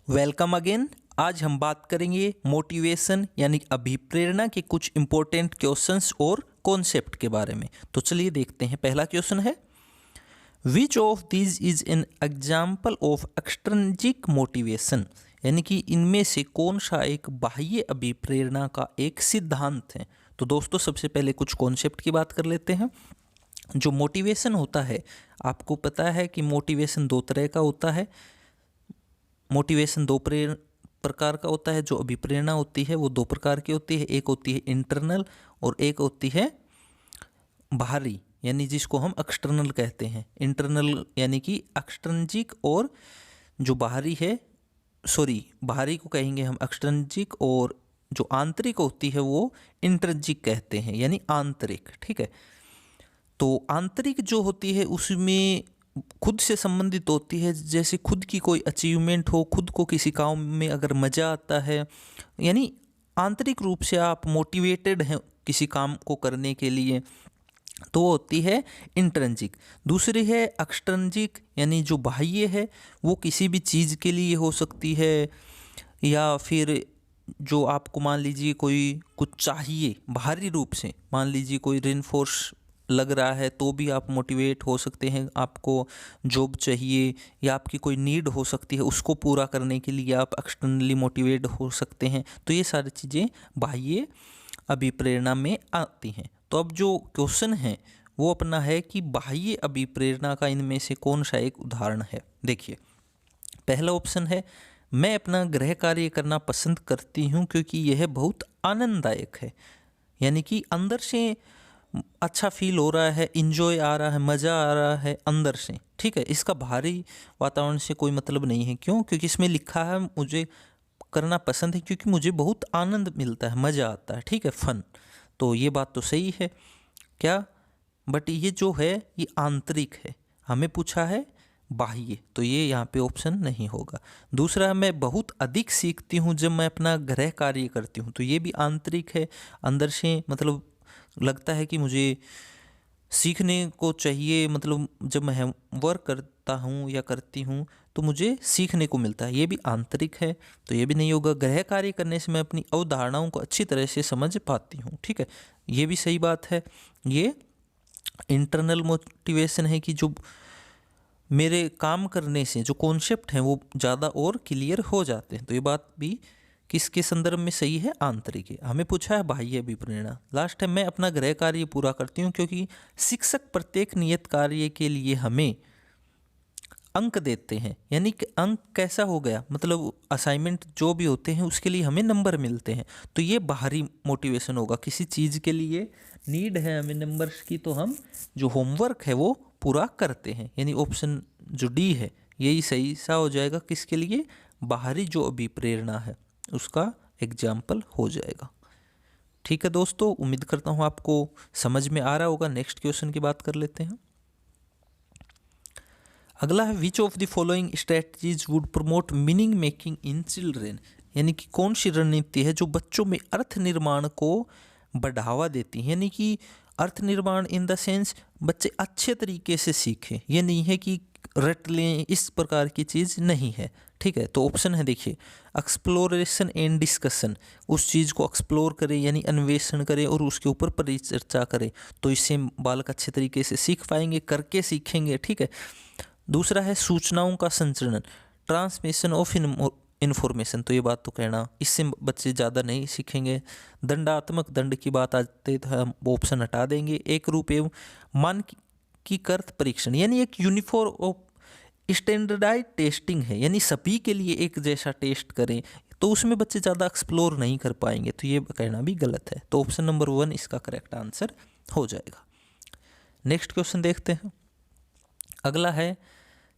Welcome again. आज हम बात करेंगे मोटिवेशन यानी अभिप्रेरणा के कुछ इंपॉर्टेंट क्वेश्चंस और कॉन्सेप्ट के बारे में। तो चलिए देखते हैं। पहला क्वेश्चन है, which of these is an example of extrinsic motivation, यानी कि इनमें से कौन सा एक बाह्य अभिप्रेरणा का एक सिद्धांत है। तो दोस्तों सबसे पहले कुछ कॉन्सेप्ट की बात कर लेते हैं। जो मोटिवेशन होता है, आपको पता है कि मोटिवेशन दो तरह का होता है। मोटिवेशन दो प्रकार का होता है। जो अभिप्रेरणा होती है वो दो प्रकार की होती है। एक होती है इंटरनल और एक होती है बाहरी, यानी जिसको हम एक्सटर्नल कहते हैं। इंटरनल यानी कि एक्सट्रिंसिक, और जो बाहरी है, बाहरी को कहेंगे हम एक्सट्रिंसिक, और जो आंतरिक होती है वो इंट्रिंसिक कहते हैं, यानी आंतरिक। ठीक है। तो आंतरिक जो होती है उसमें खुद से संबंधित होती है। जैसे खुद की कोई अचीवमेंट हो, खुद को किसी काम में अगर मज़ा आता है, यानी आंतरिक रूप से आप मोटिवेटेड हैं किसी काम को करने के लिए, तो वो होती है इंट्रिंसिक। दूसरी है एक्सट्रिंसिक, यानी जो बाह्य है, वो किसी भी चीज़ के लिए हो सकती है, या फिर जो आपको मान लीजिए कोई कुछ चाहिए बाहरी रूप से, मान लीजिए कोई रेनफोर्स लग रहा है तो भी आप मोटिवेट हो सकते हैं। आपको जॉब चाहिए या आपकी कोई नीड हो सकती है, उसको पूरा करने के लिए आप एक्सटर्नली मोटिवेट हो सकते हैं। तो ये सारी चीज़ें बाह्य अभिप्रेरणा में आती हैं। तो अब जो क्वेश्चन है वो अपना है कि बाह्य अभिप्रेरणा का इनमें से कौन सा एक उदाहरण है। देखिए, पहला ऑप्शन है, मैं अपना गृह कार्य करना पसंद करती हूँ क्योंकि यह बहुत आनंददायक है। यानी कि अंदर से अच्छा फील हो रहा है, इंजॉय आ रहा है, मज़ा आ रहा है अंदर से। ठीक है। इसका बाहरी वातावरण से कोई मतलब नहीं है। क्यों? क्योंकि इसमें लिखा है मुझे करना पसंद है क्योंकि मुझे बहुत आनंद मिलता है, मज़ा आता है। ठीक है, फन। तो ये बात तो सही है क्या? बट ये जो है ये आंतरिक है। हमें पूछा है बाह्य, तो ये यहाँ पे ऑप्शन नहीं होगा। दूसरा, मैं बहुत अधिक सीखती हूँ जब मैं अपना गृह कार्य करती हूँ, तो ये भी आंतरिक है। अंदर से मतलब लगता है कि मुझे सीखने को चाहिए, मतलब जब मैं वर्क करता हूँ या करती हूँ तो मुझे सीखने को मिलता है, ये भी आंतरिक है। तो ये भी नहीं होगा। गृह कार्य करने से मैं अपनी अवधारणाओं को अच्छी तरह से समझ पाती हूँ। ठीक है, ये भी सही बात है। ये इंटरनल मोटिवेशन है कि जो मेरे काम करने से जो कॉन्सेप्ट हैं वो ज़्यादा और क्लियर हो जाते हैं। तो ये बात भी किसके संदर्भ में सही है? आंतरिक है। हमें पूछा है बाह्य अभिप्रेरणा। लास्ट है, मैं अपना गृह कार्य पूरा करती हूँ क्योंकि शिक्षक प्रत्येक नियत कार्य के लिए हमें अंक देते हैं। यानी कि अंक कैसा हो गया, मतलब असाइनमेंट जो भी होते हैं उसके लिए हमें नंबर मिलते हैं। तो ये बाहरी मोटिवेशन होगा। किसी चीज़ के लिए नीड है हमें नंबर्स की, तो हम जो होमवर्क है वो पूरा करते हैं। यानी ऑप्शन जो डी है यही सही सा हो जाएगा। किसके लिए? बाहरी जो अभिप्रेरणा है उसका एग्जाम्पल हो जाएगा। ठीक है दोस्तों, उम्मीद करता हूँ आपको समझ में आ रहा होगा। नेक्स्ट क्वेश्चन की बात कर लेते हैं। अगला है, which of the following strategies would promote meaning making in children, यानी कि कौन सी रणनीति है जो बच्चों में अर्थ निर्माण को बढ़ावा देती है। यानी कि अर्थ निर्माण इन द सेंस बच्चे अच्छे तरीके से सीखें। ये नहीं है कि रट लें, इस प्रकार की चीज़ नहीं है। ठीक है। तो ऑप्शन है, देखिए, एक्सप्लोरेशन एंड डिस्कशन, उस चीज़ को एक्सप्लोर करें यानी अन्वेषण करें और उसके ऊपर परिचर्चा करें, तो इससे बालक अच्छे तरीके से सीख पाएंगे, करके सीखेंगे। ठीक है। दूसरा है सूचनाओं का संचरण, ट्रांसमिशन ऑफ इन्फॉर्मेशन, तो ये बात तो कहना, इससे बच्चे ज़्यादा नहीं सीखेंगे। दंडात्मक, दंड की बात आते तो हम ऑप्शन हटा देंगे। एक रूप एवं मानकीकृत परीक्षण, यानी एक यूनिफॉर्म स्टैंडर्डाइज टेस्टिंग है, यानी सभी के लिए एक जैसा टेस्ट करें, तो उसमें बच्चे ज़्यादा एक्सप्लोर नहीं कर पाएंगे। तो ये कहना भी गलत है। तो ऑप्शन नंबर 1 इसका करेक्ट आंसर हो जाएगा। नेक्स्ट क्वेश्चन देखते हैं। अगला है,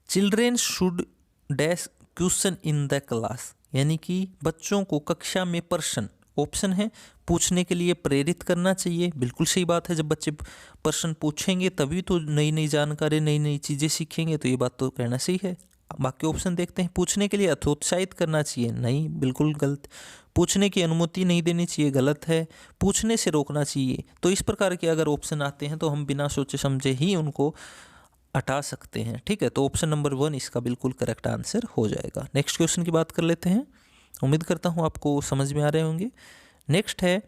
children should dash question in the class, यानी कि बच्चों को कक्षा में प्रश्न, ऑप्शन है, पूछने के लिए प्रेरित करना चाहिए। बिल्कुल सही बात है। जब बच्चे प्रश्न पूछेंगे तभी तो नई नई जानकारी, नई नई चीज़ें सीखेंगे। तो ये बात तो कहना सही है। बाकी ऑप्शन देखते हैं। पूछने के लिए हतोत्साहित करना चाहिए, नहीं, बिल्कुल गलत। पूछने की अनुमति नहीं देनी चाहिए, गलत है। पूछने से रोकना चाहिए। तो इस प्रकार के अगर ऑप्शन आते हैं तो हम बिना सोचे समझे ही उनको हटा सकते हैं। ठीक है, तो ऑप्शन नंबर 1 इसका बिल्कुल करेक्ट आंसर हो जाएगा। नेक्स्ट क्वेश्चन की बात कर लेते हैं। उम्मीद करता हूँ आपको समझ में आ रहे होंगे। नेक्स्ट है,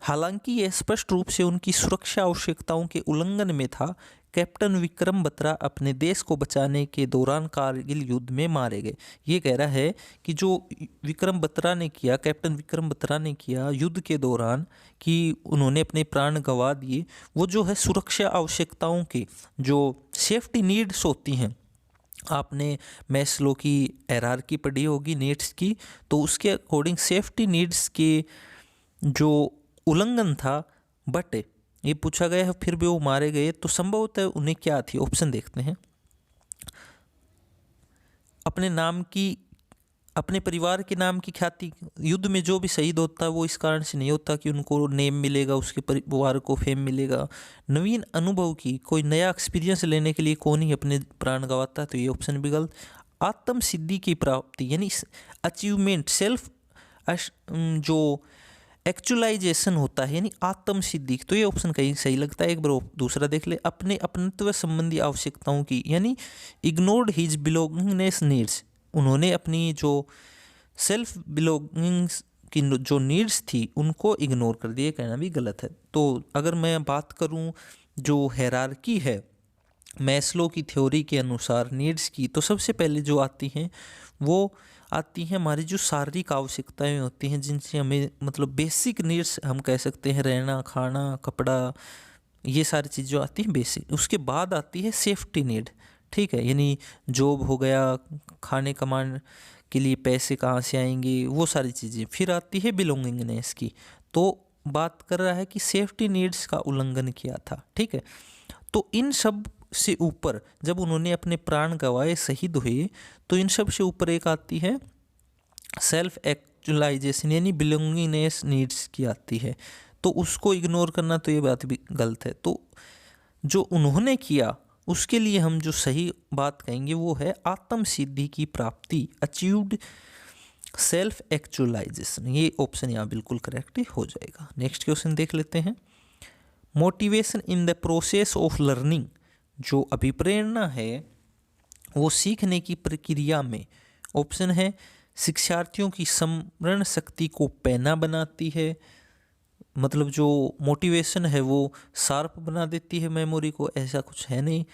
हालांकि यह स्पष्ट रूप से उनकी सुरक्षा आवश्यकताओं के उल्लंघन में था, कैप्टन विक्रम बत्रा अपने देश को बचाने के दौरान कारगिल युद्ध में मारे गए। ये कह रहा है कि जो विक्रम बत्रा ने किया, कैप्टन विक्रम बत्रा ने किया युद्ध के दौरान, कि उन्होंने अपने प्राण गंवा दिए, वो जो है सुरक्षा आवश्यकताओं के जो सेफ्टी नीड्स होती हैं, आपने मैस्लो की हायरार्की पढ़ी होगी नीड्स की, तो उसके अकॉर्डिंग सेफ्टी नीड्स के जो उल्लंघन था, बट ये पूछा गया है फिर भी वो मारे गए, तो संभवतः उन्हें क्या थी। ऑप्शन देखते हैं। अपने नाम की, अपने परिवार के नाम की ख्याति, युद्ध में जो भी शहीद होता है वो इस कारण से नहीं होता कि उनको नेम मिलेगा, उसके परिवार को फेम मिलेगा। नवीन अनुभव की, कोई नया एक्सपीरियंस लेने के लिए कौन ही अपने प्राण गंवाता है, तो ये ऑप्शन भी गलत। आत्म सिद्धि की प्राप्ति यानी अचीवमेंट, सेल्फ जो एक्चुअलाइजेशन होता है यानी आत्म सिद्धि, तो ये ऑप्शन कहीं सही लगता है। एक बार दूसरा देख ले, अपने अपनत्व संबंधी आवश्यकताओं की यानी इग्नोर्ड हिज बिलोंगिंगनेस नीड्स, उन्होंने अपनी जो सेल्फ बिलोंगिंग्स की जो नीड्स थी उनको इग्नोर कर दिया, कहना भी गलत है। तो अगर मैं बात करूं जो हायरार्की है मैस्लो की थ्योरी के अनुसार नीड्स की, तो सबसे पहले जो आती हैं वो आती हैं हमारी जो शारीरिक आवश्यकताएं होती हैं, जिनसे हमें मतलब बेसिक नीड्स हम कह सकते हैं, रहना, खाना, कपड़ा, ये सारी चीज़ जो आती हैं बेसिक। उसके बाद आती है सेफ्टी नीड। ठीक है, यानी जॉब हो गया, खाने कमाने के लिए पैसे कहाँ से आएंगे, वो सारी चीज़ें। फिर आती है बिलोंगिंगनेस की, तो बात कर रहा है कि सेफ्टी नीड्स का उल्लंघन किया था। ठीक है, तो इन सब से ऊपर जब उन्होंने अपने प्राण गंवाए, शहीद हुए, तो इन सब से ऊपर एक आती है सेल्फ एक्चुअलाइजेशन यानी बिलोंगिंगनेस नीड्स की आती है, तो उसको इग्नोर करना तो ये बात भी गलत है। तो जो उन्होंने किया उसके लिए हम जो सही बात कहेंगे वो है आत्म सिद्धि की प्राप्ति, अचीव्ड सेल्फ एक्चुअलाइजेशन। ये ऑप्शन यहाँ बिल्कुल करेक्ट हो जाएगा। नेक्स्ट क्वेश्चन देख लेते हैं। Motivation in the process of learning, जो अभिप्रेरणा है वो सीखने की प्रक्रिया में, ऑप्शन है शिक्षार्थियों की स्मरण शक्ति को पैना बनाती है, मतलब जो मोटिवेशन है वो शार्प बना देती है मेमोरी को, ऐसा कुछ है नहीं।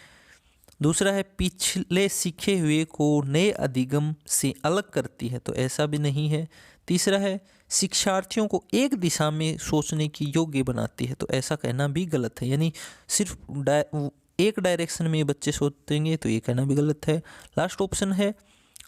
दूसरा है पिछले सीखे हुए को नए अधिगम से अलग करती है, तो ऐसा भी नहीं है। तीसरा है शिक्षार्थियों को एक दिशा में सोचने की योग्य बनाती है, तो ऐसा कहना भी गलत है, यानी सिर्फ एक डायरेक्शन में बच्चे सोचेंगे, तो ये कहना भी गलत है। लास्ट ऑप्शन है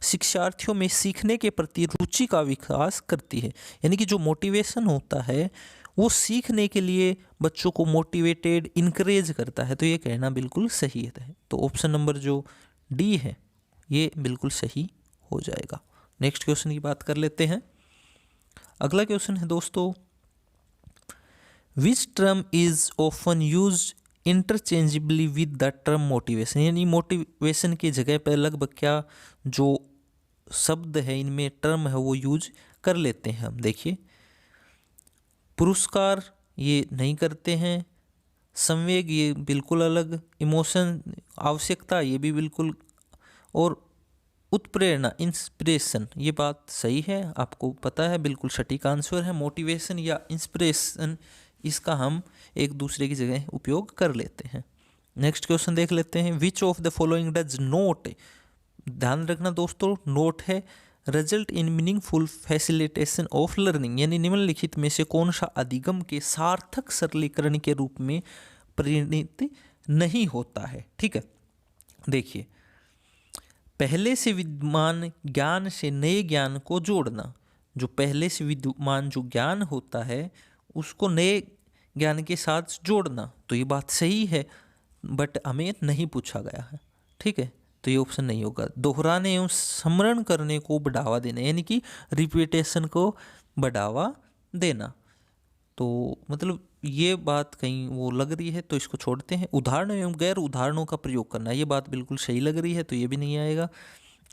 शिक्षार्थियों में सीखने के प्रति रुचि का विकास करती है, यानी कि जो मोटिवेशन होता है वो सीखने के लिए बच्चों को मोटिवेटेड, इनकरेज करता है, तो ये कहना बिल्कुल सही है। तो ऑप्शन नंबर जो डी है ये बिल्कुल सही हो जाएगा। नेक्स्ट क्वेश्चन की बात कर लेते हैं। अगला क्वेश्चन है दोस्तों, which term is often used interchangeably with the term motivation, यानी मोटिवेशन की जगह पर लगभग क्या जो शब्द है इनमें टर्म है वो यूज कर लेते हैं हम। देखिए, पुरस्कार ये नहीं करते हैं, संवेग ये बिल्कुल अलग, इमोशन आवश्यकता ये भी बिल्कुल, और उत्प्रेरणा इंस्पिरेशन ये बात सही है, आपको पता है बिल्कुल सटीक आंसर है। मोटिवेशन या इंस्पिरेशन इसका हम एक दूसरे की जगह उपयोग कर लेते हैं। नेक्स्ट क्वेश्चन देख लेते हैं। Which of the following does note, ध्यान रखना दोस्तों, नोट है result in meaningful facilitation of learning, यानी निम्नलिखित में से कौन सा अधिगम के सार्थक सरलीकरण के रूप में परिणित नहीं होता है। ठीक है, देखिए, पहले से विद्यमान ज्ञान से नए ज्ञान को जोड़ना, जो पहले से विद्यमान जो ज्ञान होता है उसको नए ज्ञान के साथ जोड़ना, तो ये बात सही है, बट हमें नहीं पूछा गया है। ठीक है, तो ये ऑप्शन नहीं होगा। दोहराने एवं स्मरण करने को बढ़ावा देना, यानी कि रिपीटेशन को बढ़ावा देना, तो मतलब ये बात कहीं वो लग रही है, तो इसको छोड़ते हैं। उदाहरण एवं गैर उदाहरणों का प्रयोग करना, ये बात बिल्कुल सही लग रही है, तो ये भी नहीं आएगा।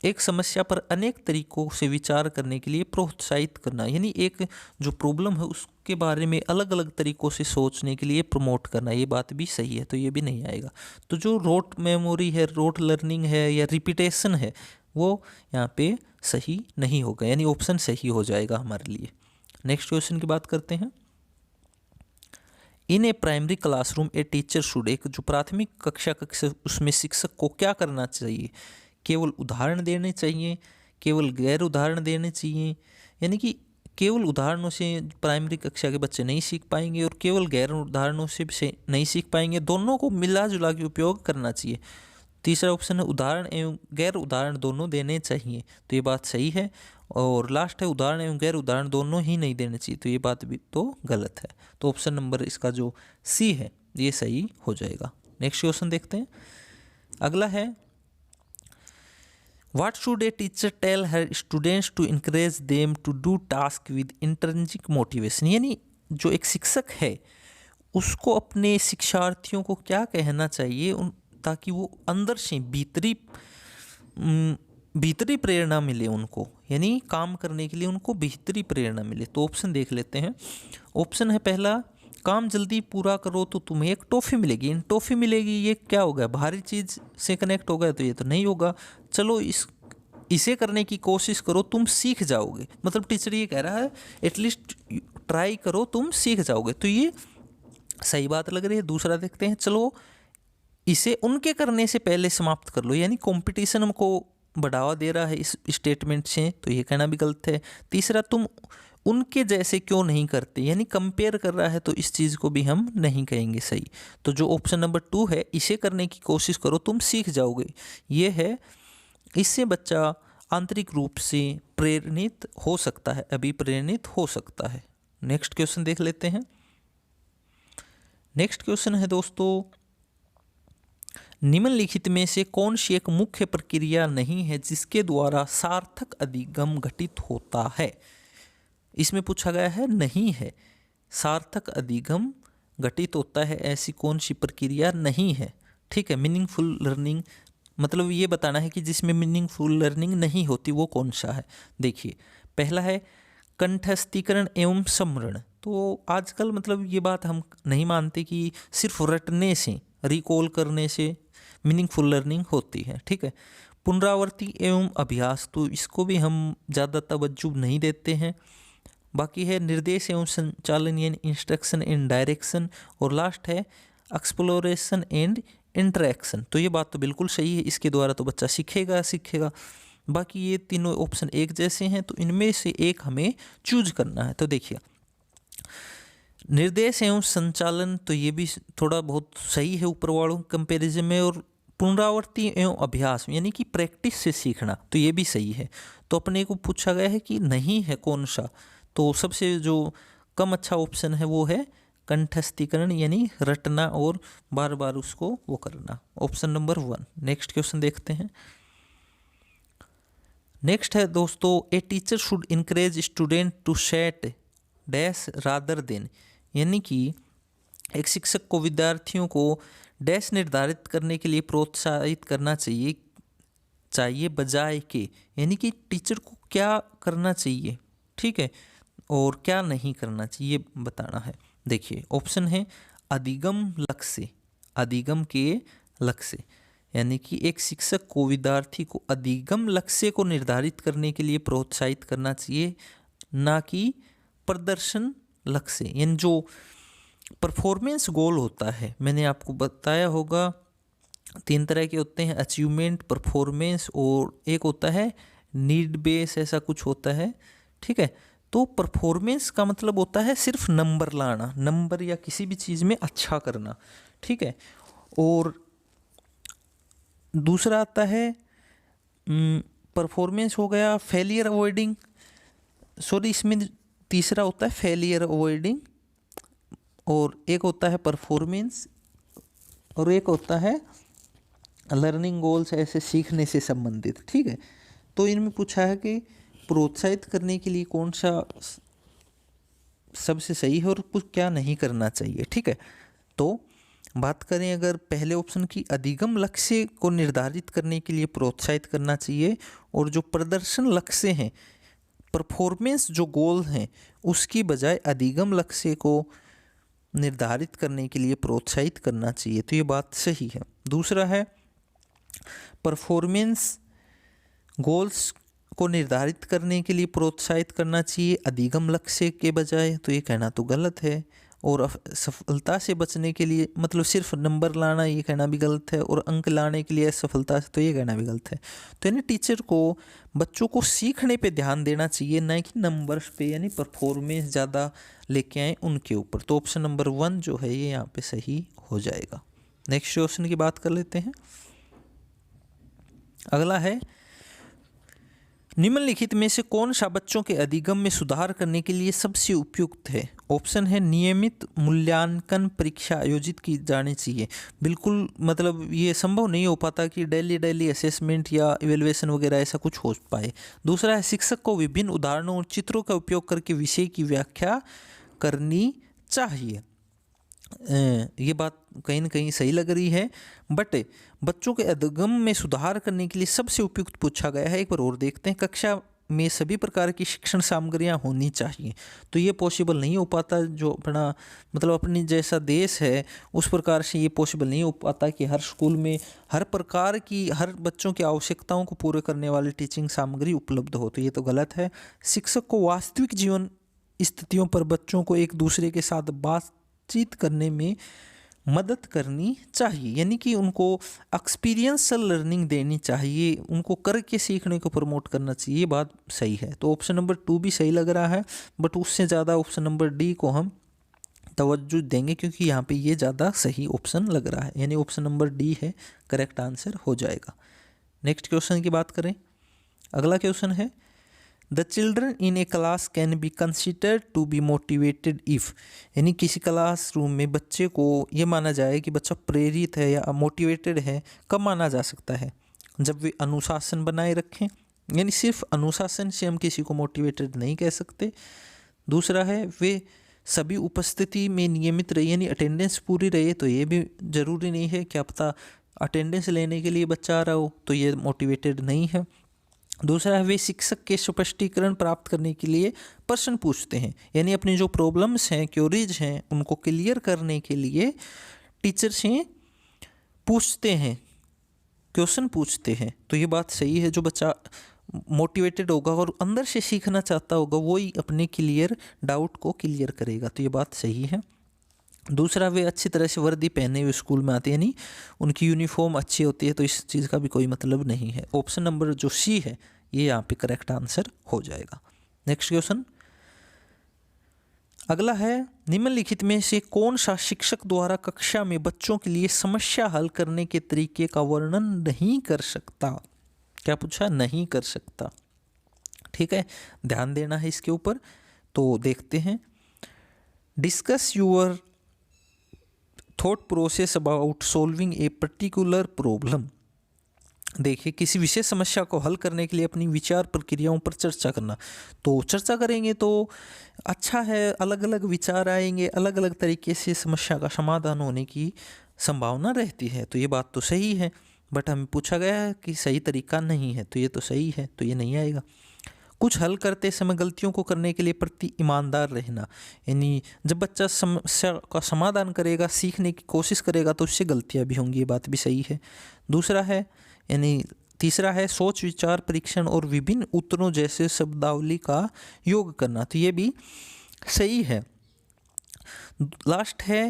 एक समस्या पर अनेक तरीकों से विचार करने के लिए प्रोत्साहित करना, यानी एक जो प्रॉब्लम है उसके बारे में अलग अलग तरीकों से सोचने के लिए प्रमोट करना, ये बात भी सही है, तो ये भी नहीं आएगा। तो जो रोट मेमोरी है, रोट लर्निंग है या रिपीटेशन है, वो यहाँ पे सही नहीं होगा, यानी ऑप्शन सही हो जाएगा हमारे लिए। नेक्स्ट क्वेश्चन की बात करते हैं। In a primary classroom a teacher should, एक जो प्राथमिक कक्षा उसमें शिक्षक को क्या करना चाहिए? केवल उदाहरण देने चाहिए, केवल गैर उदाहरण देने चाहिए, यानी कि केवल उदाहरणों से प्राइमरी कक्षा के बच्चे नहीं सीख पाएंगे और केवल गैर उदाहरणों से नहीं सीख पाएंगे, दोनों को मिला जुला के उपयोग करना चाहिए। तीसरा ऑप्शन है उदाहरण एवं गैर उदाहरण दोनों देने चाहिए, तो ये बात सही है। और लास्ट है उदाहरण एवं गैर उदाहरण दोनों ही नहीं देने चाहिए, तो ये बात भी तो गलत है। तो ऑप्शन नंबर इसका जो सी है ये सही हो जाएगा। नेक्स्ट क्वेश्चन देखते हैं। अगला है what should a teacher tell her students to encourage them to do task with intrinsic motivation, यानी जो एक शिक्षक है उसको अपने शिक्षार्थियों को क्या कहना चाहिए ताकि वो अंदर से भीतरी प्रेरणा मिले उनको, यानी काम करने के लिए उनको भीतरी प्रेरणा मिले। तो ऑप्शन देख लेते हैं। ऑप्शन है पहला, काम जल्दी पूरा करो तो तुम्हें एक टॉफ़ी मिलेगी। इन टॉफ़ी मिलेगी ये क्या होगा, बाहरी चीज़ से कनेक्ट होगा, तो ये तो नहीं होगा। चलो इसे करने की कोशिश करो तुम सीख जाओगे, मतलब टीचर ये कह रहा है एटलीस्ट ट्राई करो तुम सीख जाओगे, तो ये सही बात लग रही है। दूसरा देखते हैं, चलो इसे उनके करने से पहले समाप्त कर लो, यानी कंपटीशन को बढ़ावा दे रहा है इस स्टेटमेंट से, तो ये कहना भी गलत है। तीसरा, तुम उनके जैसे क्यों नहीं करते, यानी कंपेयर कर रहा है, तो इस चीज़ को भी हम नहीं कहेंगे सही। तो जो ऑप्शन नंबर 2 है, इसे करने की कोशिश करो तुम सीख जाओगे, ये है, इससे बच्चा आंतरिक रूप से प्रेरित हो सकता है, अभिप्रेरित हो सकता है। नेक्स्ट क्वेश्चन देख लेते हैं। नेक्स्ट क्वेश्चन है दोस्तों, निम्नलिखित में से कौन सी एक मुख्य प्रक्रिया नहीं है जिसके द्वारा सार्थक अधिगम घटित होता है? इसमें पूछा गया है नहीं है, सार्थक अधिगम घटित होता है, ऐसी कौन सी प्रक्रिया नहीं है। ठीक है, मीनिंगफुल लर्निंग, मतलब ये बताना है कि जिसमें मीनिंगफुल लर्निंग नहीं होती वो कौन सा है। देखिए, पहला है कंठस्थीकरण एवं स्मरण। तो आजकल मतलब ये बात हम नहीं मानते कि सिर्फ रटने से, रिकॉल करने से मीनिंगफुल लर्निंग होती है। ठीक है, पुनरावृत्ति एवं अभ्यास, तो इसको भी हम ज़्यादा तवज्जो नहीं देते हैं। बाकी है निर्देश एवं संचालन, यानी इंस्ट्रक्शन एंड डायरेक्शन। और लास्ट है एक्सप्लोरेशन एंड इंटरेक्शन। तो ये बात तो बिल्कुल सही है, इसके द्वारा तो बच्चा सीखेगा। बाकी ये तीनों ऑप्शन एक जैसे हैं, तो इनमें से एक हमें चूज करना है। तो देखिए, निर्देश एवं संचालन, तो ये भी थोड़ा बहुत सही है ऊपर वालों कंपैरिजन में। और पुनरावृत्ति एवं अभ्यास, यानी कि प्रैक्टिस से सीखना, तो ये भी सही है। तो अपने को पूछा गया है कि नहीं है कौन सा, तो सबसे जो कम अच्छा ऑप्शन है वो है कंठस्थीकरण, यानी रटना और बार बार उसको वो करना, ऑप्शन नंबर 1। नेक्स्ट क्वेश्चन देखते हैं। नेक्स्ट है दोस्तों, a teacher should encourage student to set dash rather than, यानी कि एक शिक्षक को विद्यार्थियों को डैश निर्धारित करने के लिए प्रोत्साहित करना चाहिए बजाय के, यानी कि टीचर को क्या करना चाहिए, ठीक है, और क्या नहीं करना चाहिए बताना है। देखिए, ऑप्शन है अधिगम लक्ष्य, अधिगम के लक्ष्य, यानी कि एक शिक्षक को विद्यार्थी को अधिगम लक्ष्य को निर्धारित करने के लिए प्रोत्साहित करना चाहिए, ना कि प्रदर्शन लक्ष्य, यानी जो परफॉर्मेंस गोल होता है, मैंने आपको बताया होगा 3 तरह के होते हैं, अचीवमेंट, परफॉर्मेंस और एक होता है नीड बेस, ऐसा कुछ होता है। ठीक है, तो परफॉर्मेंस का मतलब होता है सिर्फ नंबर लाना, नंबर या किसी भी चीज़ में अच्छा करना। ठीक है, और दूसरा आता है परफॉर्मेंस हो गया फेलियर अवॉइडिंग, सॉरी इसमें तीसरा होता है फेलियर अवॉइडिंग, और एक होता है परफॉर्मेंस, और एक होता है लर्निंग गोल्स, ऐसे सीखने से संबंधित। ठीक है, तो इनमें पूछा है कि प्रोत्साहित करने के लिए कौन सा सबसे सही है और कुछ क्या नहीं करना चाहिए। ठीक है, तो बात करें अगर पहले ऑप्शन की, अधिगम लक्ष्य को निर्धारित करने के लिए प्रोत्साहित करना चाहिए, और जो प्रदर्शन लक्ष्य हैं, परफॉर्मेंस जो गोल हैं, उसकी बजाय अधिगम लक्ष्य को निर्धारित करने के लिए प्रोत्साहित करना चाहिए। तो ये बात सही है। दूसरा है, परफॉर्मेंस गोल्स को निर्धारित करने के लिए प्रोत्साहित करना चाहिए अधिगम लक्ष्य के बजाय, तो ये कहना तो गलत है। और सफलता से बचने के लिए, मतलब सिर्फ नंबर लाना, ये कहना भी गलत है। और अंक लाने के लिए सफलता से, तो ये कहना भी गलत है। तो यानी टीचर को बच्चों को सीखने पे ध्यान देना चाहिए, ना कि नंबर्स पे, यानी परफॉर्मेंस ज़्यादा लेके आए उनके ऊपर। तो ऑप्शन नंबर 1 जो है ये यहाँ पे सही हो जाएगा। नेक्स्ट क्वेश्चन की बात कर लेते हैं। अगला है, निम्नलिखित में से कौन सा बच्चों के अधिगम में सुधार करने के लिए सबसे उपयुक्त है? ऑप्शन है, नियमित मूल्यांकन परीक्षा आयोजित की जानी चाहिए। बिल्कुल, मतलब ये संभव नहीं हो पाता कि डेली असेसमेंट या इवेलुएशन वगैरह ऐसा कुछ हो पाए। दूसरा है, शिक्षक को विभिन्न उदाहरणों और चित्रों का उपयोग करके विषय की व्याख्या करनी चाहिए। ये बात कहीं ना कहीं सही लग रही है, बट बच्चों के अधिगम में सुधार करने के लिए सबसे उपयुक्त पूछा गया है। एक बार और देखते हैं, कक्षा में सभी प्रकार की शिक्षण सामग्रियां होनी चाहिए। तो ये पॉसिबल नहीं हो पाता, जो अपना मतलब अपनी जैसा देश है उस प्रकार से ये पॉसिबल नहीं हो पाता कि हर स्कूल में हर प्रकार की, हर बच्चों की आवश्यकताओं को पूरे करने वाली टीचिंग सामग्री उपलब्ध हो। तो ये तो गलत है। शिक्षक को वास्तविक जीवन स्थितियों पर बच्चों को एक दूसरे के साथ बातचीत करने में मदद करनी चाहिए, यानी कि उनको एक्सपीरियंशियल लर्निंग देनी चाहिए, उनको करके सीखने को प्रमोट करना चाहिए। ये बात सही है। तो ऑप्शन नंबर 2 भी सही लग रहा है, बट उससे ज़्यादा ऑप्शन नंबर डी को हम तवज्जो देंगे, क्योंकि यहाँ पे ये ज़्यादा सही ऑप्शन लग रहा है, यानी ऑप्शन नंबर डी है करेक्ट आंसर हो जाएगा। नेक्स्ट क्वेश्चन की बात करें। अगला क्वेश्चन है, the children in a class can be considered to be motivated if, यानी किसी क्लास रूम में बच्चे को ये माना जाए कि बच्चा प्रेरित है या मोटिवेटेड है, कब माना जा सकता है? जब वे अनुशासन बनाए रखें, यानी सिर्फ अनुशासन से हम किसी को मोटिवेटेड नहीं कह सकते। दूसरा है, वे सभी उपस्थिति में नियमित रहे, यानी अटेंडेंस पूरी रहे, तो ये भी ज़रूरी नहीं है, क्या पता अटेंडेंस लेने के लिए बच्चा आ रहा हो, तो ये मोटिवेटेड नहीं है। दूसरा है, वे शिक्षक के स्पष्टीकरण प्राप्त करने के लिए प्रश्न पूछते हैं, यानी अपनी जो प्रॉब्लम्स हैं, क्योरीज हैं, उनको क्लियर करने के लिए टीचर से पूछते हैं, क्वेश्चन पूछते हैं। तो ये बात सही है। जो बच्चा मोटिवेटेड होगा और अंदर से सीखना चाहता होगा, वो ही अपने डाउट को क्लियर करेगा। तो ये बात सही है। दूसरा, वे अच्छी तरह से वर्दी पहने हुए स्कूल में आते हैं, यानी उनकी यूनिफॉर्म अच्छी होती है, तो इस चीज़ का भी कोई मतलब नहीं है। ऑप्शन नंबर जो सी है ये यहाँ पे करेक्ट आंसर हो जाएगा। नेक्स्ट क्वेश्चन अगला है, निम्नलिखित में से कौन सा शिक्षक द्वारा कक्षा में बच्चों के लिए समस्या हल करने के तरीके का वर्णन नहीं कर सकता? क्या पूछा? नहीं कर सकता। ठीक है, ध्यान देना है इसके ऊपर। तो देखते हैं, discuss your thought process about solving a particular problem. देखिए, किसी विशेष समस्या को हल करने के लिए अपनी विचार प्रक्रियाओं पर चर्चा करना। तो चर्चा करेंगे तो अच्छा है, अलग अलग विचार आएंगे, अलग अलग तरीके से समस्या का समाधान होने की संभावना रहती है। तो ये बात तो सही है, बट हमें पूछा गया है कि सही तरीका नहीं है, तो ये तो सही है, तो ये नहीं आएगा। कुछ हल करते समय गलतियों को करने के लिए प्रति ईमानदार रहना, यानी जब बच्चा समस्या का समाधान करेगा, सीखने की कोशिश करेगा, तो उससे गलतियां भी होंगी, ये बात भी सही है। दूसरा है, यानी तीसरा है, सोच विचार परीक्षण और विभिन्न उत्तरों जैसे शब्दावली का योग करना, तो ये भी सही है। लास्ट है,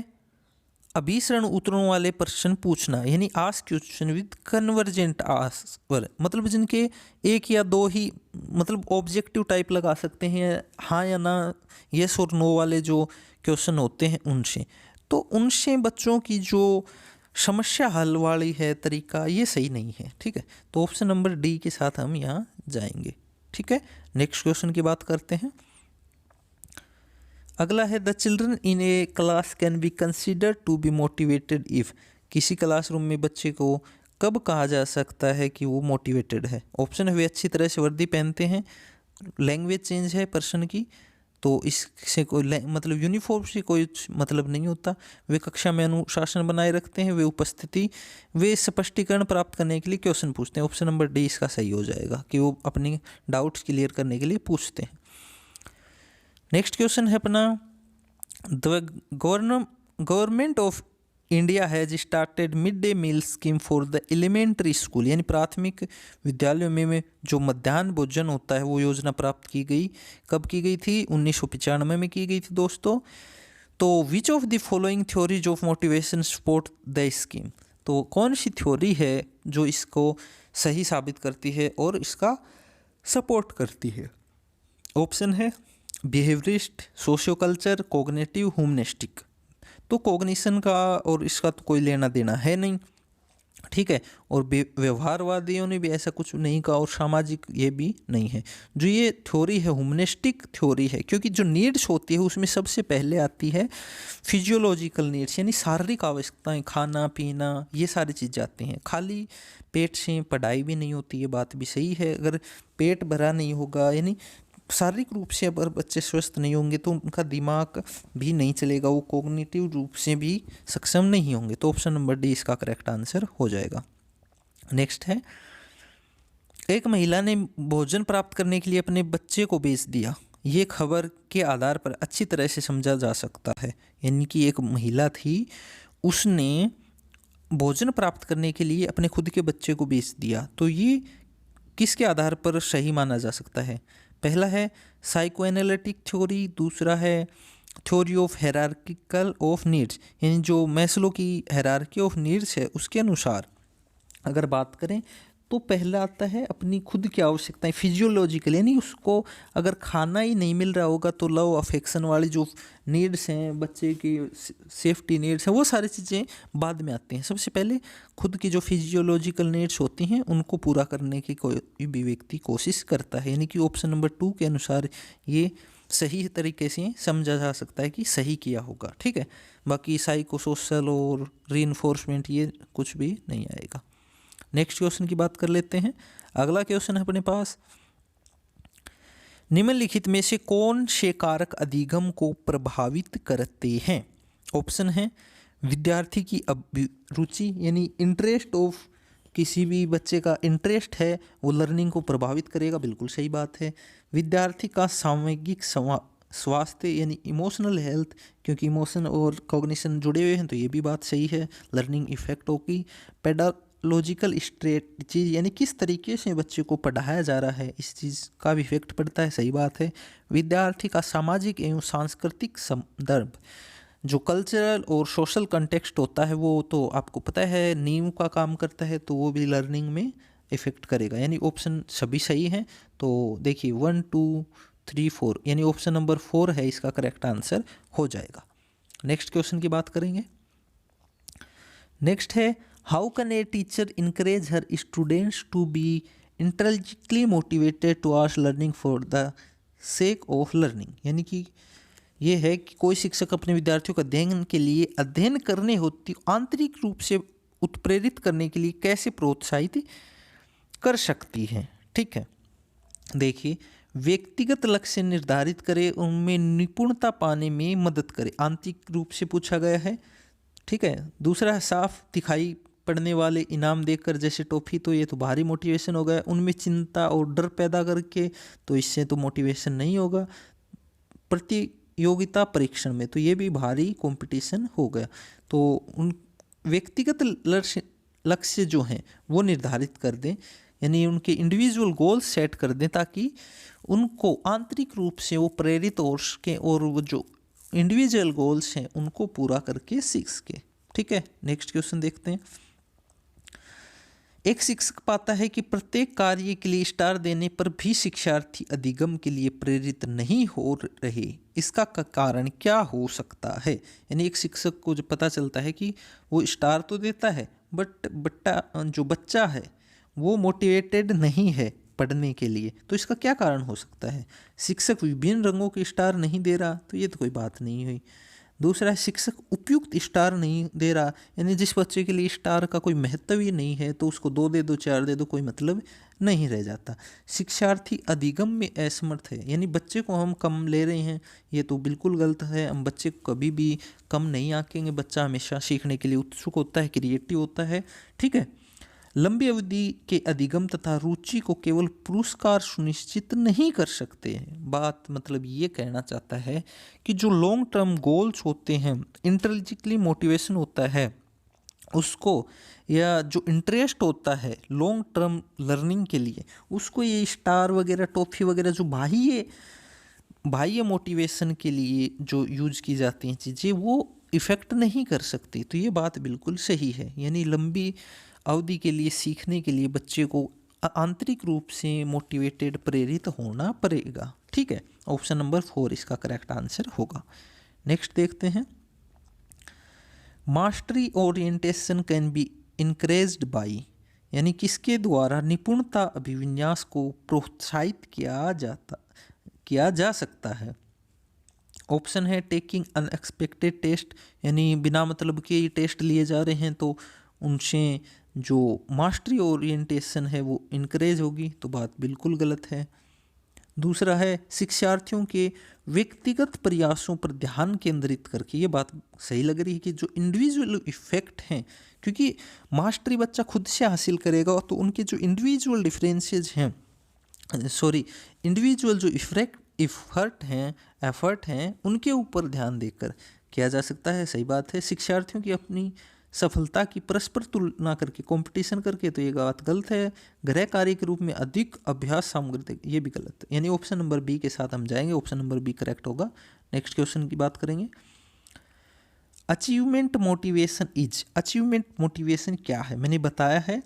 अभिसरण उत्तरों वाले प्रश्न पूछना, यानी ask question with convergent answer, मतलब जिनके एक या दो ही मतलब ऑब्जेक्टिव टाइप लगा सकते हैं, हाँ या ना, यस और नो वाले जो क्वेश्चन होते हैं उनसे। तो उनसे बच्चों की जो समस्या हल वाली है तरीका, ये सही नहीं है। ठीक है, तो ऑप्शन नंबर डी के साथ हम यहाँ जाएंगे। ठीक है, नेक्स्ट क्वेश्चन की बात करते हैं। अगला है, the children in a class can be considered to be motivated if, किसी क्लासरूम में बच्चे को कब कहा जा सकता है कि वो मोटिवेटेड है? ऑप्शन है, वे अच्छी तरह से वर्दी पहनते हैं, लैंग्वेज चेंज है पर्सन की, तो इससे कोई मतलब यूनिफॉर्म से कोई मतलब नहीं होता। वे कक्षा में अनुशासन बनाए रखते हैं, वे उपस्थिति, वे स्पष्टीकरण प्राप्त करने के लिए क्वेश्चन पूछते हैं। ऑप्शन नंबर डी इसका सही हो जाएगा कि वो अपनी डाउट्स क्लियर करने के लिए पूछते हैं। नेक्स्ट क्वेश्चन है अपना, the government of India has started mid day meal scheme for the elementary school, यानी प्राथमिक विद्यालयों में जो मध्याह्न भोजन होता है वो योजना प्राप्त की गई। कब की गई थी? 1995 में की गई थी दोस्तों। तो which of the following theories of motivation support the scheme, तो कौन सी थ्योरी है जो इसको सही साबित करती है और इसका सपोर्ट करती है? ऑप्शन है behaviourist, socio culture, cognitive, humanistic. तो कॉग्निशन का और इसका तो कोई लेना देना है नहीं, ठीक है। और व्यवहारवादियों ने भी ऐसा कुछ नहीं कहा, और सामाजिक ये भी नहीं है। जो ये थ्योरी है ह्यूमनिस्टिक थ्योरी है, क्योंकि जो नीड्स होती है उसमें सबसे पहले आती है फिजियोलॉजिकल नीड्स, यानी शारीरिक आवश्यकताएं, खाना पीना, ये सारी चीज़ें आती हैं। खाली पेट से पढ़ाई भी नहीं होती, ये बात भी सही है। अगर पेट भरा नहीं होगा, यानी शारीरिक रूप से अगर बच्चे स्वस्थ नहीं होंगे तो उनका दिमाग भी नहीं चलेगा, वो कॉग्निटिव रूप से भी सक्षम नहीं होंगे। तो ऑप्शन नंबर डी इसका करेक्ट आंसर हो जाएगा। नेक्स्ट है, एक महिला ने भोजन प्राप्त करने के लिए अपने बच्चे को बेच दिया। ये खबर के आधार पर अच्छी तरह से समझा जा सकता है, यानी कि एक महिला थी, उसने भोजन प्राप्त करने के लिए अपने खुद के बच्चे को बेच दिया। तो ये किसके आधार पर सही माना जा सकता है? पहला है साइकोएनालिटिक थ्योरी, दूसरा है theory of hierarchical of needs, यानी जो मैस्लो की हायरार्की ऑफ नीड्स है उसके अनुसार अगर बात करें तो पहला आता है अपनी खुद की आवश्यकताएं फिजियोलॉजिकल, यानी उसको अगर खाना ही नहीं मिल रहा होगा तो लव अफेक्शन वाली जो नीड्स हैं, बच्चे की सेफ्टी नीड्स हैं, वो सारी चीज़ें बाद में आती हैं। सबसे पहले खुद की जो फिजियोलॉजिकल नीड्स होती हैं उनको पूरा करने की कोई भी व्यक्ति कोशिश करता है, यानी कि ऑप्शन नंबर 2 के अनुसार ये सही तरीके से समझा जा सकता है कि सही किया होगा, ठीक है। बाकी साइको सोशल और रीइंफोर्समेंट ये कुछ भी नहीं आएगा। नेक्स्ट क्वेश्चन की बात कर लेते हैं। अगला क्वेश्चन है अपने पास, निम्नलिखित में से कौन से कारक अधिगम को प्रभावित करते हैं? ऑप्शन है विद्यार्थी की रुचि, यानी इंटरेस्ट ऑफ, किसी भी बच्चे का इंटरेस्ट है वो लर्निंग को प्रभावित करेगा, बिल्कुल सही बात है। विद्यार्थी का सामूहिक स्वास्थ्य, यानी इमोशनल हेल्थ, क्योंकि इमोशन और कॉग्निशन जुड़े हुए हैं तो ये भी बात सही है, लर्निंग इफेक्ट होगी। पेडागोजिकल स्ट्रेटजी, यानी किस तरीके से बच्चे को पढ़ाया जा रहा है, इस चीज़ का भी इफेक्ट पड़ता है, सही बात है। विद्यार्थी का सामाजिक एवं सांस्कृतिक संदर्भ, जो कल्चरल और सोशल कंटेक्स्ट होता है वो तो आपको पता है नींव का काम करता है, तो वो भी लर्निंग में इफेक्ट करेगा, यानी ऑप्शन सभी सही हैं। तो देखिए 1 2 3 4, यानी ऑप्शन नंबर 4 है इसका करेक्ट आंसर हो जाएगा। नेक्स्ट क्वेश्चन की बात करेंगे। नेक्स्ट है, how can a teacher encourage her students to be intelligently motivated to ours learning for the sake of learning, यानी कि ये है कि कोई शिक्षक अपने विद्यार्थियों का अध्ययन के लिए अध्ययन करने होती आंतरिक रूप से उत्प्रेरित करने के लिए कैसे प्रोत्साहित कर सकती है, ठीक है। देखिए, व्यक्तिगत लक्ष्य निर्धारित करे, उनमें निपुणता पाने में मदद करे, आंतरिक रूप से पूछा गया है, ठीक है। दूसरा है साफ दिखाई पड़ने वाले इनाम देकर, जैसे टॉफी, तो ये तो भारी मोटिवेशन हो गया। उनमें चिंता और डर पैदा करके, तो इससे तो मोटिवेशन नहीं होगा। प्रतियोगिता परीक्षण में, तो ये भी भारी कंपटीशन हो गया। तो उन व्यक्तिगत लक्ष्य जो हैं वो निर्धारित कर दें, यानी उनके इंडिविजुअल गोल्स सेट कर दें, ताकि उनको आंतरिक रूप से वो प्रेरित हो सकें और वो जो इंडिविजुअल गोल्स हैं उनको पूरा करके सीख सके, ठीक है। नेक्स्ट क्वेश्चन देखते हैं। एक शिक्षक पाता है कि प्रत्येक कार्य के लिए स्टार देने पर भी शिक्षार्थी अधिगम के लिए प्रेरित नहीं हो रहे, इसका कारण क्या हो सकता है? यानी एक शिक्षक को जो पता चलता है कि वो स्टार तो देता है बट जो बच्चा है वो मोटिवेटेड नहीं है पढ़ने के लिए, तो इसका क्या कारण हो सकता है? शिक्षक विभिन्न रंगों के स्टार नहीं दे रहा, तो ये तो कोई बात नहीं हुई। दूसरा है शिक्षक उपयुक्त स्टार नहीं दे रहा, यानी जिस बच्चे के लिए स्टार का कोई महत्व ही नहीं है तो उसको 2 दे दो 4 दे दो कोई मतलब नहीं रह जाता। शिक्षार्थी अधिगम में असमर्थ है, यानी बच्चे को हम कम ले रहे हैं, ये तो बिल्कुल गलत है। हम बच्चे को कभी भी कम नहीं आंकेंगे, बच्चा हमेशा सीखने के लिए उत्सुक होता है, क्रिएटिव होता है, ठीक है। लंबी अवधि के अधिगम तथा रुचि को केवल पुरस्कार सुनिश्चित नहीं कर सकते हैं। बात मतलब ये कहना चाहता है कि जो लॉन्ग टर्म गोल्स होते हैं, इंटेलिजेंटली मोटिवेशन होता है उसको, या जो इंटरेस्ट होता है लॉन्ग टर्म लर्निंग के लिए, उसको ये स्टार वगैरह टॉफी वगैरह जो बाह्य मोटिवेशन के लिए जो यूज की जाती हैं चीज़ें, वो इफ़ेक्ट नहीं कर सकती। तो ये बात बिल्कुल सही है, यानी लंबी अवधि के लिए सीखने के लिए बच्चे को आंतरिक रूप से मोटिवेटेड प्रेरित होना पड़ेगा, ठीक है। ऑप्शन नंबर 4 इसका करेक्ट आंसर होगा। नेक्स्ट देखते हैं, mastery orientation can be encouraged by, यानी किसके द्वारा निपुणता अभिविन्यास को प्रोत्साहित किया जा सकता है। ऑप्शन है टेकिंग अनएक्सपेक्टेड टेस्ट, यानी बिना मतलब के टेस्ट लिए जा रहे हैं तो उनसे जो मास्टरी ओरिएंटेशन है वो इनकरेज होगी, तो बात बिल्कुल गलत है। दूसरा है शिक्षार्थियों के व्यक्तिगत प्रयासों पर ध्यान केंद्रित करके, ये बात सही लग रही है कि जो इंडिविजुअल इफेक्ट हैं, क्योंकि मास्टरी बच्चा खुद से हासिल करेगा तो उनके जो इंडिविजुअल डिफरेंसेस हैं, इंडिविजुअल जो एफर्ट हैं उनके ऊपर ध्यान देकर किया जा सकता है। सही बात है। शिक्षार्थियों की अपनी सफलता की परस्पर तुलना करके, कंपटीशन करके, तो ये बात गलत है। गृह कार्य के रूप में अधिक अभ्यास सामग्री, ये भी गलत है। यानी ऑप्शन नंबर बी के साथ हम जाएंगे, ऑप्शन नंबर बी करेक्ट होगा। नेक्स्ट क्वेश्चन की बात करेंगे, अचीवमेंट मोटिवेशन क्या है। मैंने बताया है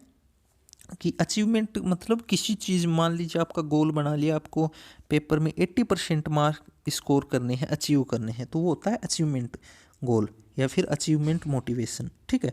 कि अचीवमेंट मतलब किसी चीज़, मान लीजिए आपका गोल बना लिया, आपको पेपर में 80% मार्क स्कोर करने हैं, अचीव करने हैं, तो वो होता है अचीवमेंट गोल या फिर अचीवमेंट मोटिवेशन, ठीक है।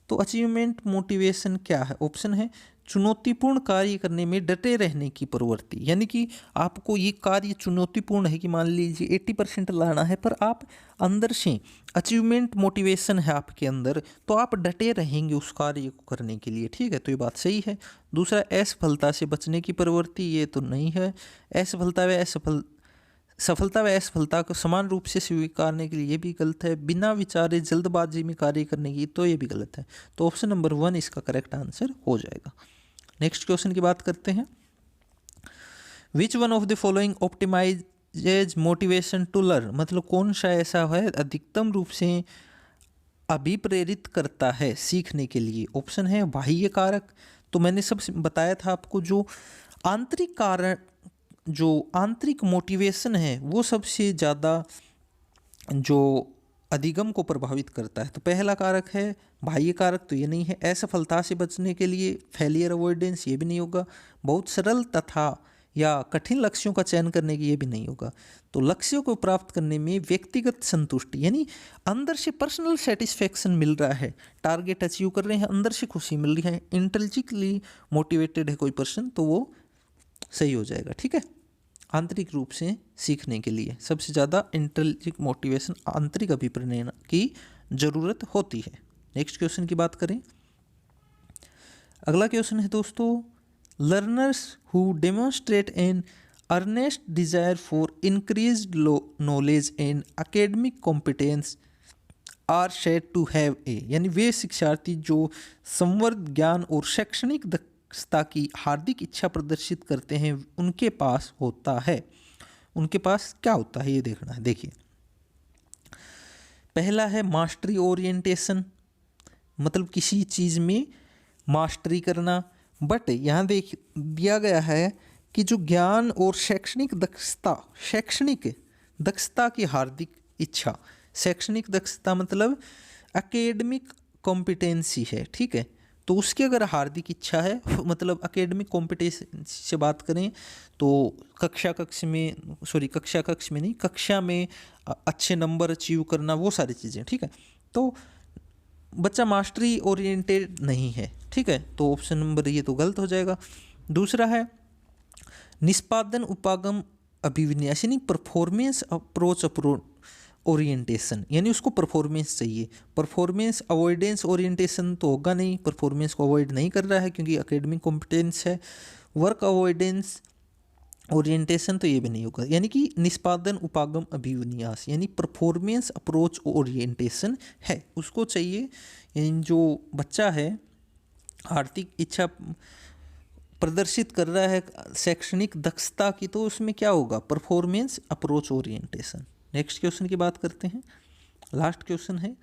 तो अचीवमेंट मोटिवेशन क्या है? ऑप्शन है चुनौतीपूर्ण कार्य करने में डटे रहने की प्रवृत्ति, यानी कि आपको ये कार्य चुनौतीपूर्ण है कि मान लीजिए 80% लाना है, पर आप अंदर से अचीवमेंट मोटिवेशन है आपके अंदर, तो आप डटे रहेंगे उस कार्य को करने के लिए, ठीक है। तो ये बात सही है। दूसरा, असफलता से बचने की प्रवृत्ति, ये तो नहीं है। सफलता व असफलता को समान रूप से स्वीकारने के लिए, ये भी गलत है। बिना विचारे जल्दबाजी में कार्य करने की, तो ये भी गलत है। तो ऑप्शन नंबर 1 इसका करेक्ट आंसर हो जाएगा। नेक्स्ट क्वेश्चन की बात करते हैं, which one of the following optimizes motivation to learn, मतलब कौन सा ऐसा है अधिकतम रूप से अभिप्रेरित करता है सीखने के लिए। ऑप्शन है बाह्य कारक, तो मैंने सब बताया था आपको, जो आंतरिक कारण, जो आंतरिक मोटिवेशन है वो सबसे ज़्यादा जो अधिगम को प्रभावित करता है। तो पहला कारक है बाह्य कारक, तो ये नहीं है। असफलता से बचने के लिए फेलियर अवॉइडेंस, ये भी नहीं होगा। बहुत सरल तथा या कठिन लक्ष्यों का चयन करने की, ये भी नहीं होगा। तो लक्ष्यों को प्राप्त करने में व्यक्तिगत संतुष्टि, यानी अंदर से पर्सनल सेटिस्फेक्शन मिल रहा है, टारगेट अचीव कर रहे हैं, अंदर से खुशी मिल रही है, इंटेलिजेंटली मोटिवेटेड है कोई पर्सन, तो वो सही हो जाएगा, ठीक है। आंतरिक रूप से सीखने के लिए सबसे ज़्यादा इंटेलिजेंट मोटिवेशन, आंतरिक अभिप्रेरणा की ज़रूरत होती है। नेक्स्ट क्वेश्चन की बात करें, अगला क्वेश्चन है दोस्तों, learners who demonstrate an earnest desire for increased knowledge and academic competence are said to have a, यानी वे शिक्षार्थी जो संवर्ध ज्ञान और शैक्षणिक दक्षता की हार्दिक इच्छा प्रदर्शित करते हैं, उनके पास होता है। उनके पास क्या होता है ये देखना है। देखिए, पहला है मास्टरी ओरिएंटेशन, मतलब किसी चीज़ में मास्टरी करना। बट यहाँ देख दिया गया है कि जो ज्ञान और शैक्षणिक दक्षता की हार्दिक इच्छा, शैक्षणिक दक्षता मतलब एकेडमिक कॉम्पिटेंसी है, ठीक है। तो उसकी अगर हार्दिक इच्छा है, मतलब एकेडमिक कॉम्पिटेंसी से बात करें तो कक्षा में अच्छे नंबर अचीव करना, वो सारी चीज़ें, ठीक है। तो बच्चा मास्टरी ओरिएंटेड नहीं है, ठीक है। तो ऑप्शन नंबर ये तो गलत हो जाएगा। दूसरा है निष्पादन उपागम अभिविन्यास, यानी परफॉर्मेंस अप्रोच ओरिएंटेशन, यानी उसको परफॉर्मेंस चाहिए। परफॉर्मेंस अवॉइडेंस ओरिएंटेशन तो होगा नहीं, परफॉर्मेंस को अवॉइड नहीं कर रहा है क्योंकि एकेडमिक कॉम्पिटेंस है। वर्क अवॉइडेंस ओरिएंटेशन तो ये भी नहीं होगा, यानी कि निष्पादन उपागम अभिविन्यास, यानी परफॉर्मेंस अप्रोच ओरिएंटेशन है, उसको चाहिए। यानी जो बच्चा है आर्थिक इच्छा प्रदर्शित कर रहा है शैक्षणिक दक्षता की, तो उसमें क्या होगा, performance approach orientation. Next question की बात करते हैं, लास्ट क्वेश्चन है,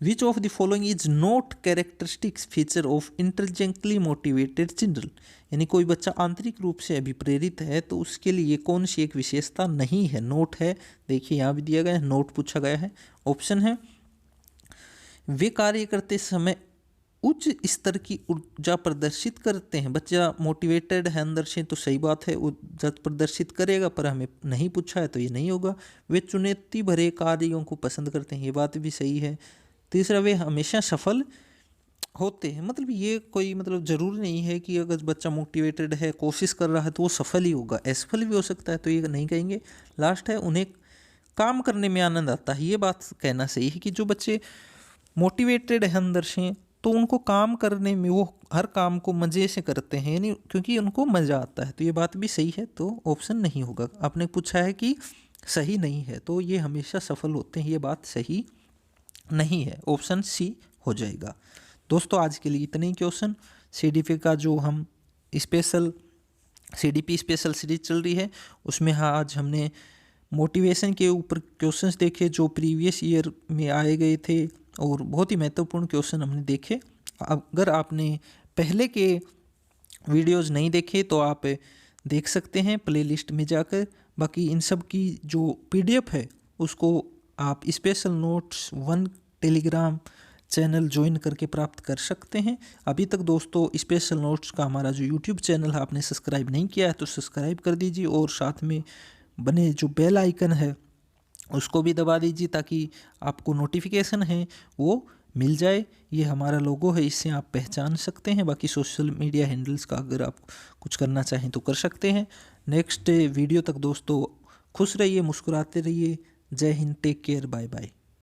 which of the following is not characteristics feature of intelligently motivated children, यानी कोई बच्चा आंतरिक रूप से अभिप्रेरित है तो उसके लिए कौन सी एक विशेषता नहीं है, नोट है। देखिए यहाँ भी दिया गया है, नोट पूछा गया है। ऑप्शन है, वे कार्य करते समय उच्च स्तर की ऊर्जा प्रदर्शित करते हैं। बच्चा मोटिवेटेड है अंदर से तो सही बात है, ऊर्जा प्रदर्शित करेगा, पर हमें नहीं पूछा है तो ये नहीं होगा। वे चुनौती भरे कार्यों को पसंद करते हैं, ये बात भी सही है। तीसरा, वे हमेशा सफल होते हैं, मतलब ये कोई मतलब ज़रूरी नहीं है कि अगर बच्चा मोटिवेटेड है, कोशिश कर रहा है तो वो सफल ही होगा, असफल भी हो सकता है, तो ये नहीं कहेंगे। लास्ट है, उन्हें काम करने में आनंद आता है, ये बात कहना सही है कि जो बच्चे मोटिवेटेड है अंदर से तो उनको काम करने में वो हर काम को मज़े से करते हैं, यानी क्योंकि उनको मज़ा आता है, तो ये बात भी सही है, तो ऑप्शन नहीं होगा। आपने पूछा है कि सही नहीं है, तो ये हमेशा सफल होते हैं, ये बात सही नहीं है, ऑप्शन सी हो जाएगा। दोस्तों आज के लिए इतने ही क्वेश्चन। सीडीपी का जो हम स्पेशल सीडीपी स्पेशल सीरीज चल रही है उसमें आज हमने मोटिवेशन के ऊपर क्वेश्चंस देखे जो प्रीवियस ईयर में आए गए थे, और बहुत ही महत्वपूर्ण क्वेश्चन हमने देखे। अगर आपने पहले के वीडियोस नहीं देखे तो आप देख सकते हैं प्लेलिस्ट में जाकर। बाकी इन सब की जो पीडीएफ है उसको आप special notes 1 Telegram channel join करके प्राप्त कर सकते हैं। अभी तक दोस्तों स्पेशल नोट्स का हमारा जो यूट्यूब चैनल है आपने सब्सक्राइब नहीं किया है तो सब्सक्राइब कर दीजिए, और साथ में बने जो बेल आइकन है उसको भी दबा दीजिए ताकि आपको नोटिफिकेशन है वो मिल जाए। ये हमारा लोगो है, इससे आप पहचान सकते हैं। बाकी सोशल मीडिया हैंडल्स का अगर आप कुछ करना चाहें तो कर सकते हैं। नेक्स्ट वीडियो तक दोस्तों खुश रहिए, मुस्कुराते रहिए। जय हिंद, टेक केयर, बाय बाय।